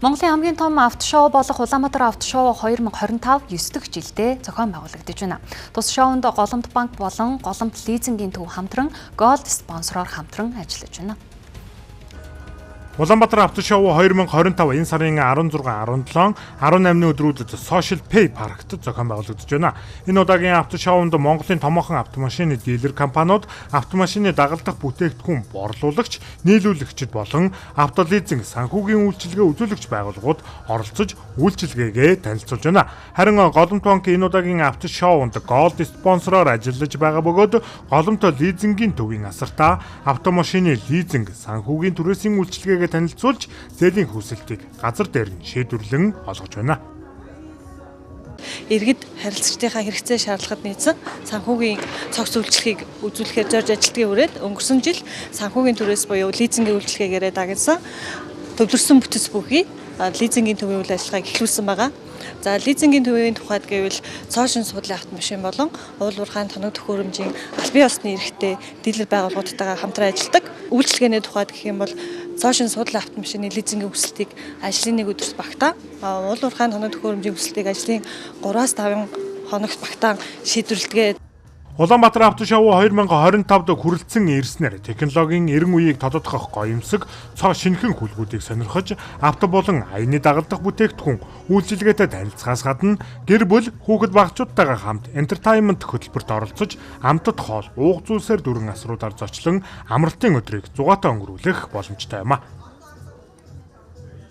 Монголын хамгийн том автошоу болох Улаанбаатар автошоу 2025 9 дахь жилдээ зохион байгуулагдаж байна. Тус шоунд Голомт банк болон Голомт лизингийн төв хамтран Gold спонсороор хамтран ажиллаж байна. Улаанбаатар автошоу 2025 энэ сарын 16, 17, 18-ны өдрүүдэд Social Pay паркт зохион байгуулагдаж байна. Энэ удаагийн автошоунд Монголын томоохон автомашины дилер компаниуд, автомашины дагалдах бүтээгдэхүүн борлуулагч, нийлүүлэгчид болон автолизинг санхүүгийн үйлчилгээ үзүүлэгч байгууллагууд оролцож үйлчилгээгээ танилцуулж байна. Харин Голомт банк энэ удаагийн автошоунд Gold спонсороор ажиллаж байгаа бөгөөд Голомт лизингийн төвийн асартаа автомашины лизинг санхүүгийн түрээсийн үйлчилгээгээ танилцуулж зээлийн хүсэлтийг газар дээр нь шийдвэрлэн олгож байна. Иргэд харилцагчдынхаа хэрэгцээ шаардлагад нийцэн санхүүгийн цогц үйлчлэгийг үзүүлэхээр зорж ажилтгийн үрээд өнгөрсөн жил санхүүгийн түрээс буюу лизингийн үйлчлэгээгээрээ дагнасан төвлөрсөн бүтэц бүхий лизингийн төвийн үйл ажиллагааг эхлүүлсэн байгаа. За лизингийн төвийн тухайд гэвэл цоошин судлын автомашин болон уул уурхайн тоног төхөөрөмжийн албан ёсны эрхтэй дилер байгууллагуудтайгаа хамтран ажилладаг. Үйлчлэгээний тухайд гэх юм бол цоошин судлын автомашины лизингийн өсөлтийг ажлын нэг өдөрт багтаан, уул уурхайн тоног төхөөрөмжийн өсөлтийг ажлын 3-5 хоногт багтаан шийдвэрлэдэг. Улаанбаатар автошоу 2025-д хүрэлцэн ирснээр технологийн 90 үеийг тодотгох гоёмсог цоо шинхэн хүлгүүдийг сонирхож авто болон аяны дагалдах бүтээгдэхүүн үйлчилгээтэй танилцахаас гадна гэр бүл хүүхэд багцуудтайгаа хамт entertainment хөтөлбөрт оролцож амтд хоол ууг зүйлсээр дүрэн асруудаар зочлон амралтын өдрийг зугаатай өнгөрүүлэх боломжтой юм а.